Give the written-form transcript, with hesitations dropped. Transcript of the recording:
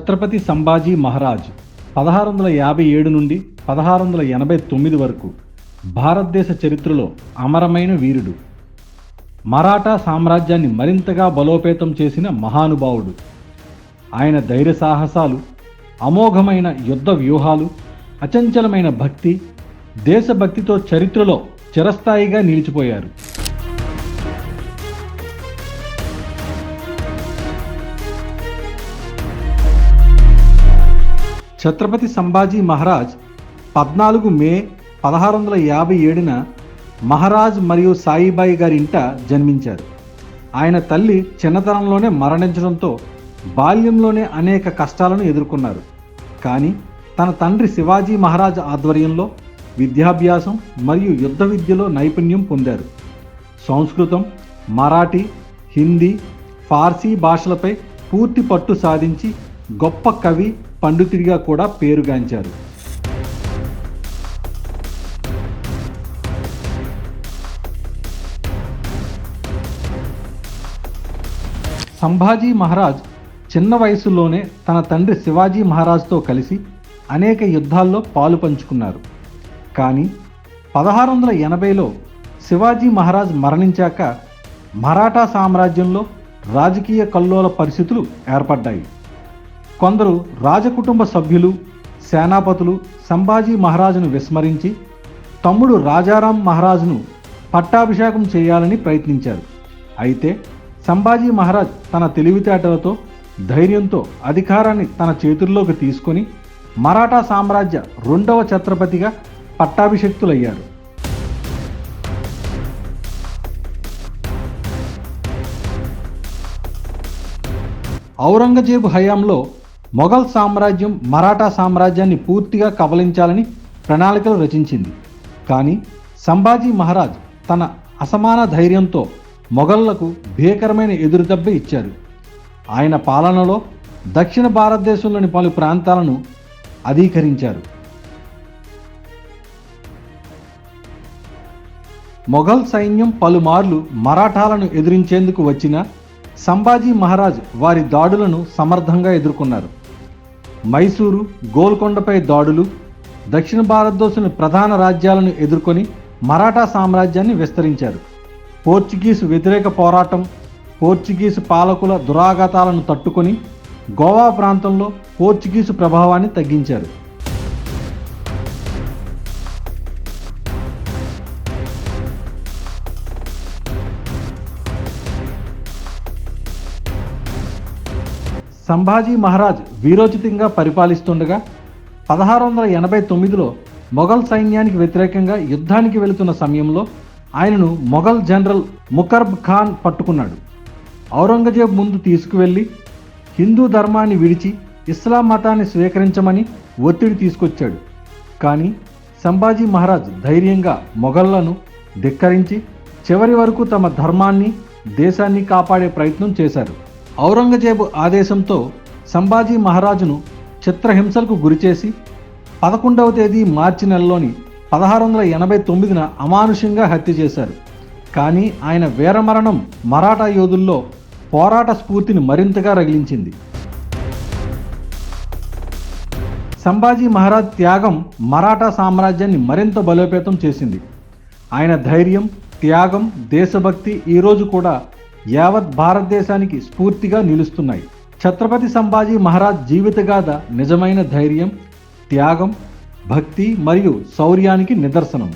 ఛత్రపతి సంభాజీ మహారాజ్ 1657 నుండి 1689 వరకు భారతదేశ చరిత్రలో అమరమైన వీరుడు. మరాఠా సామ్రాజ్యాన్ని మరింతగా బలోపేతం చేసిన మహానుభావుడు. ఆయన ధైర్య సాహసాలు, అమోఘమైన యుద్ధ వ్యూహాలు, అచంచలమైన భక్తి, దేశభక్తితో చరిత్రలో చిరస్థాయిగా నిలిచిపోయారు. ఛత్రపతి సంభాజీ మహారాజ్ 14 మే 1657న మహారాజ్ మరియు సాయిబాయి గారి ఇంట జన్మించారు. ఆయన తల్లి చిన్నతనంలోనే మరణించడంతో బాల్యంలోనే అనేక కష్టాలను ఎదుర్కొన్నారు. కానీ తన తండ్రి శివాజీ మహారాజ్ ఆధ్వర్యంలో విద్యాభ్యాసం మరియు యుద్ధ విద్యలో నైపుణ్యం పొందారు. సంస్కృతం, మరాఠీ, హిందీ, ఫార్సీ భాషలపై పూర్తి పట్టు సాధించి గొప్ప కవి, పండితుడిగా కూడా పేరుగాంచారు. సంభాజీ మహారాజ్ చిన్న వయసులోనే తన తండ్రి శివాజీ మహారాజ్తో కలిసి అనేక యుద్ధాల్లో పాలు పంచుకున్నారు. కానీ 1680లో శివాజీ మహారాజ్ మరణించాక మరాఠా సామ్రాజ్యంలో రాజకీయ కల్లోల పరిస్థితులు ఏర్పడ్డాయి. కొందరు రాజకుటుంబ సభ్యులు, సేనాపతులు సంభాజీ మహారాజును విస్మరించి తమ్ముడు రాజారాం మహారాజును పట్టాభిషేకం చేయాలని ప్రయత్నించారు. అయితే సంభాజీ మహారాజ్ తన తెలివితేటలతో, ధైర్యంతో అధికారాన్ని తన చేతుల్లోకి తీసుకొని మరాఠా సామ్రాజ్య 2వ ఛత్రపతిగా పట్టాభిషిక్తులయ్యారు. ఔరంగజేబు హయాంలో మొఘల్ సామ్రాజ్యం మరాఠా సామ్రాజ్యాన్ని పూర్తిగా కబళించాలని ప్రణాళికలు రచించింది. కానీ సంభాజీ మహారాజ్ తన అసమాన ధైర్యంతో మొఘళ్లకు భీకరమైన ఎదురుదెబ్బ ఇచ్చారు. ఆయన పాలనలో దక్షిణ భారతదేశంలోని పలు ప్రాంతాలను అధీకరించారు. మొఘల్ సైన్యం పలుమార్లు మరాఠాలను ఎదిరించేందుకు వచ్చినా సంభాజీ మహారాజ్ వారి దాడులను సమర్థంగా ఎదుర్కొన్నారు. మైసూరు, గోల్కొండపై దాడులు, దక్షిణ భారతదేశంలోని ప్రధాన రాజ్యాలను ఎదుర్కొని మరాఠా సామ్రాజ్యాన్ని విస్తరించారు. పోర్చుగీసు వ్యతిరేక పోరాటం, పోర్చుగీసు పాలకుల దురాఘాతాలను తట్టుకొని గోవా ప్రాంతంలో పోర్చుగీసు ప్రభావాన్ని తగ్గించారు. సంభాజీ మహారాజ్ వీరోచితంగా పరిపాలిస్తుండగా 1689లో మొఘల్ సైన్యానికి వ్యతిరేకంగా యుద్ధానికి వెళుతున్న సమయంలో ఆయనను మొఘల్ జనరల్ ముకర్బ్ ఖాన్ పట్టుకున్నాడు. ఔరంగజేబ్ ముందు తీసుకువెళ్ళి హిందూ ధర్మాన్ని విడిచి ఇస్లాం మతాన్ని స్వీకరించమని ఒత్తిడి తీసుకొచ్చాడు. కానీ సంభాజీ మహారాజ్ ధైర్యంగా మొఘళ్లను ధిక్కరించి చివరి వరకు తమ ధర్మాన్ని, దేశాన్ని కాపాడే ప్రయత్నం చేశారు. ఔరంగజేబు ఆదేశంతో సంభాజీ మహారాజును చిత్రహింసలకు గురిచేసి 11వ తేదీ మార్చి నెలలోని 1689న అమానుషంగా హత్య చేశారు. కానీ ఆయన వీరమరణం మరాఠా యోధుల్లో పోరాట స్ఫూర్తిని మరింతగా రగిలించింది. సంభాజీ మహారాజ్ త్యాగం మరాఠా సామ్రాజ్యాన్ని మరింత బలోపేతం చేసింది. ఆయన ధైర్యం, త్యాగం, దేశభక్తి ఈరోజు కూడా యావత్ భారతదేశానికి స్ఫూర్తిగా నిలుస్తున్నాయి. ఛత్రపతి సంభాజీ మహారాజ్ జీవితగాథ నిజమైన ధైర్యం, త్యాగం, భక్తి మరియు శౌర్యానికి నిదర్శనం.